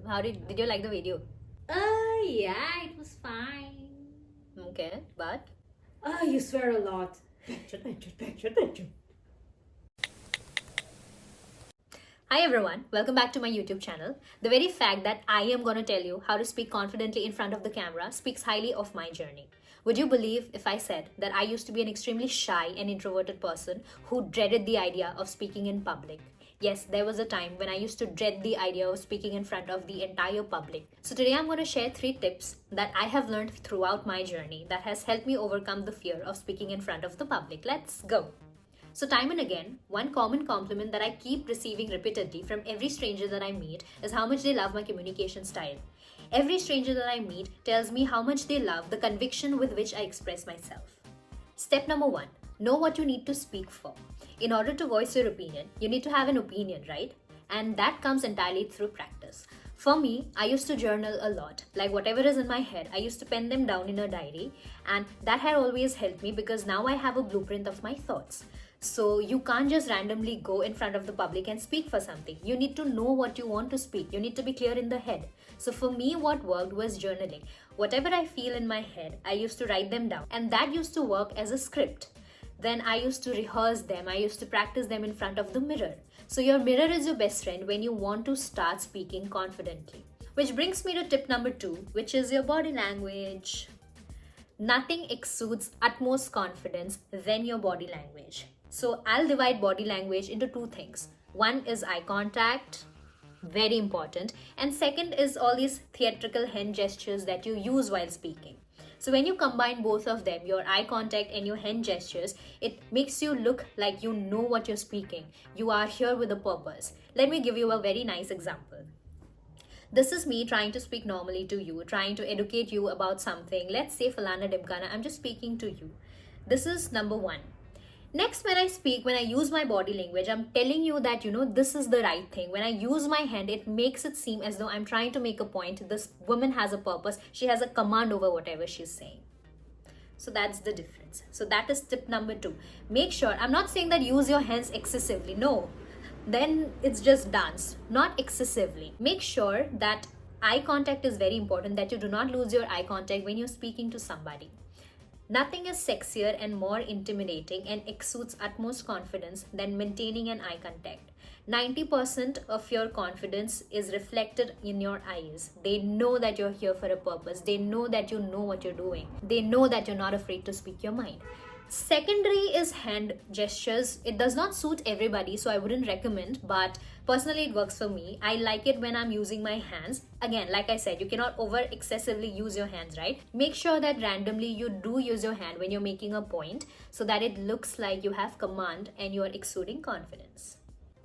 Did you like the video? Yeah, it was fine. Okay, but You swear a lot. hi everyone, welcome back to my YouTube channel. The very fact that I am going to tell you how to speak confidently in front of the camera speaks highly of my journey. Would you believe if I said that I used to be an extremely shy and introverted person who dreaded the idea of speaking in public? Yes, there was a time when I used to dread the idea of speaking in front of the entire public. So today I'm going to share 3 tips that I have learned throughout my journey that has helped me overcome the fear of speaking in front of the public. Let's go. So, time and again, one common compliment that I keep receiving repeatedly from every stranger that I meet is how much they love my communication style. Every stranger that I meet tells me how much they love the conviction with which I express myself. Step number 1, know what you need to speak for. In order to voice your opinion, you need to have an opinion, right? And that comes entirely through practice. For me, I used to journal a lot. Like whatever is in my head, I used to pen them down in a diary, and that had always helped me because now I have a blueprint of my thoughts. So you can't just randomly go in front of the public and speak for something. You need to know what you want to speak. You need to be clear in the head. So for me, what worked was journaling. Whatever I feel in my head, I used to write them down, and that used to work as a script. Then I used to rehearse them. I used to practice them in front of the mirror. So your mirror is your best friend when you want to start speaking confidently. Which brings me to tip number 2, which is your body language. Nothing exudes utmost confidence than your body language. So I'll divide body language into 2 things. One is eye contact, very important, and second is all these theatrical hand gestures that you use while speaking. So when you combine both of them, your eye contact and your hand gestures, it makes you look like you know what you're speaking. You are here with a purpose. Let me give you a very nice example. This is me trying to speak normally to you, trying to educate you about something. Let's say Falana Dimkana, I'm just speaking to you. This is number 1. Next, when I speak, when I use my body language, I'm telling you that, this is the right thing. When I use my hand, it makes it seem as though I'm trying to make a point. This woman has a purpose. She has a command over whatever she's saying. So that's the difference. So that is tip number 2. Make sure, I'm not saying that use your hands excessively. No, then it's just dance. Not excessively. Make sure that eye contact is very important, that you do not lose your eye contact when you're speaking to somebody. Nothing is sexier and more intimidating and exudes utmost confidence than maintaining an eye contact. 90% of your confidence is reflected in your eyes. They know that you're here for a purpose. They know that you know what you're doing. They know that you're not afraid to speak your mind. Secondary is hand gestures. It does not suit everybody, so I wouldn't recommend, but personally it works for me. I like it when I'm using my hands. Again, like I said, you cannot over excessively use your hands, right? Make sure that randomly you do use your hand when you're making a point so that it looks like you have command and you are exuding confidence.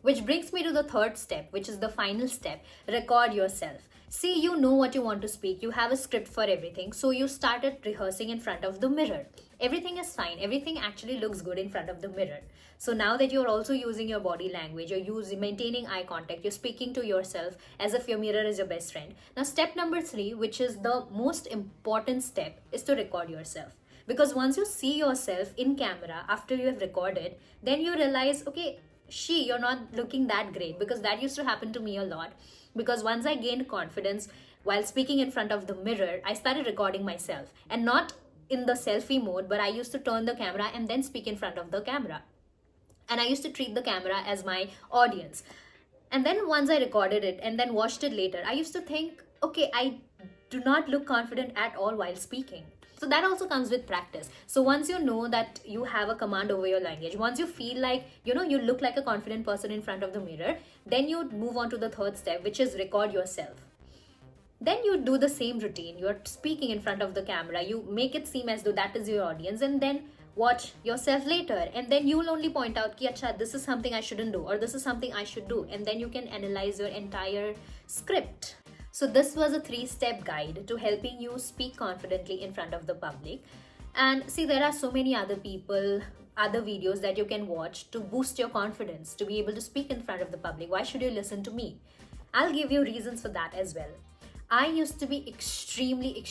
Which brings me to the 3rd step, which is the final step. Record yourself. See, you know what you want to speak. You have a script for everything. So you started rehearsing in front of the mirror. Everything is fine. Everything actually looks good in front of the mirror. So now that you're also using your body language, you're maintaining eye contact, you're speaking to yourself as if your mirror is your best friend. Now, step number 3, which is the most important step, is to record yourself. Because once you see yourself in camera after you have recorded, then you realize, okay, you're not looking that great, because that used to happen to me a lot. Because once I gained confidence while speaking in front of the mirror, I started recording myself, and not in the selfie mode, but I used to turn the camera and then speak in front of the camera. And I used to treat the camera as my audience. And then once I recorded it and then watched it later, I used to think, okay, I do not look confident at all while speaking. So that also comes with practice. So once you know that you have a command over your language, once you feel like, you look like a confident person in front of the mirror, then you move on to the 3rd step, which is record yourself. Then you do the same routine. You're speaking in front of the camera. You make it seem as though that is your audience, and then watch yourself later. And then you'll only point out, ki, acha, this is something I shouldn't do, or this is something I should do. And then you can analyze your entire script. So this was a 3-step guide to helping you speak confidently in front of the public. And see, there are so many other people, other videos that you can watch to boost your confidence, to be able to speak in front of the public. Why should you listen to me? I'll give you reasons for that as well. I used to be extremely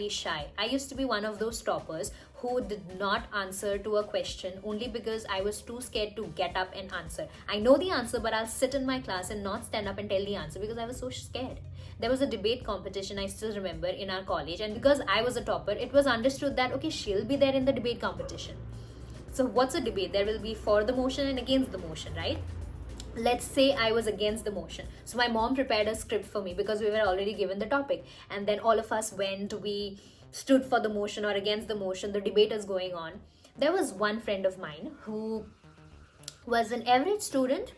shy. I used to be one of those toppers who did not answer to a question only because I was too scared to get up and answer. I know the answer, but I'll sit in my class and not stand up and tell the answer because I was so scared. There was a debate competition, I still remember, in our college, and because I was a topper, it was understood that okay, she'll be there in the debate competition. So, what's a debate? There will be for the motion and against the motion, right? Let's say I was against the motion. So my mom prepared a script for me because we were already given the topic. And then all of us went, we stood for the motion or against the motion. The debate is going on. There was one friend of mine who was an average student,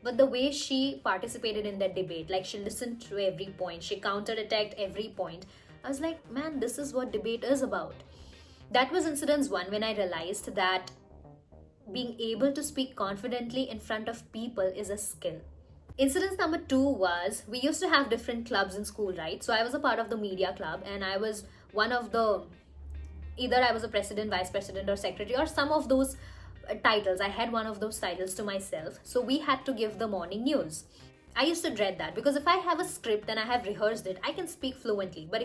but the way she participated in that debate, like she listened to every point, she counter-attacked every point. I was like, man, this is what debate is about. That was incident one when I realized that being able to speak confidently in front of people is a skill. Incident number two was we used to have different clubs in school, right? So I was a part of the media club and I was one of the, either I was a president, vice president, or secretary, or some of those titles. I had one of those titles to myself. So we had to give the morning news. I used to dread that because if I have a script and I have rehearsed it, I can speak fluently. But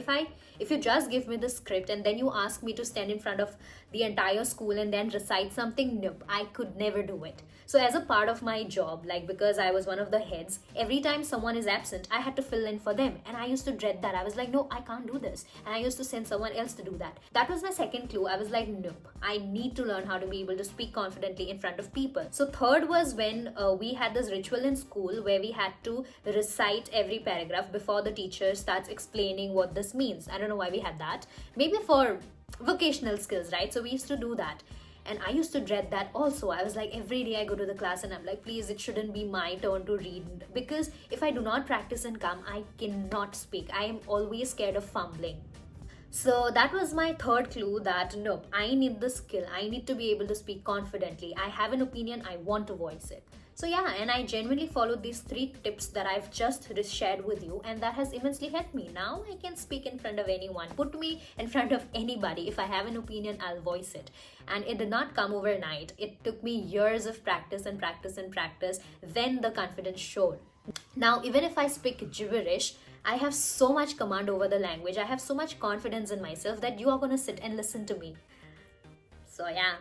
if you just give me the script and then you ask me to stand in front of the entire school and then recite something, nope, I could never do it. So as a part of my job, like because I was one of the heads, every time someone is absent, I had to fill in for them. And I used to dread that. I was like, no, I can't do this. And I used to send someone else to do that. That was my second clue. I was like, nope, I need to learn how to be able to speak confidently in front of people. So third was when we had this ritual in school where we had to recite every paragraph before the teacher starts explaining what this means. I don't know why we had that. Maybe for vocational skills, right? So we used to do that. And I used to dread that also. I was like, every day I go to the class and I'm like, please, it shouldn't be my turn to read. Because if I do not practice and come, I cannot speak. I am always scared of fumbling. So that was my third clue that no, I need the skill. I need to be able to speak confidently. I have an opinion, I want to voice it. So yeah, and I genuinely followed these 3 tips that I've just shared with you, and that has immensely helped me. Now I can speak in front of anyone. Put me in front of anybody. If I have an opinion, I'll voice it. And it did not come overnight. It took me years of practice and practice and practice. Then the confidence showed. Now, even if I speak gibberish, I have so much command over the language. I have so much confidence in myself that you are going to sit and listen to me. So yeah.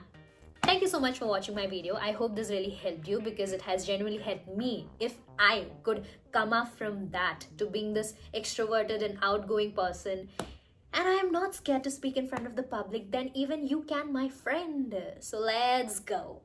Thank you so much for watching my video. I hope this really helped you because it has genuinely helped me. If I could come up from that to being this extroverted and outgoing person, and I am not scared to speak in front of the public, then even you can, my friend. So let's go.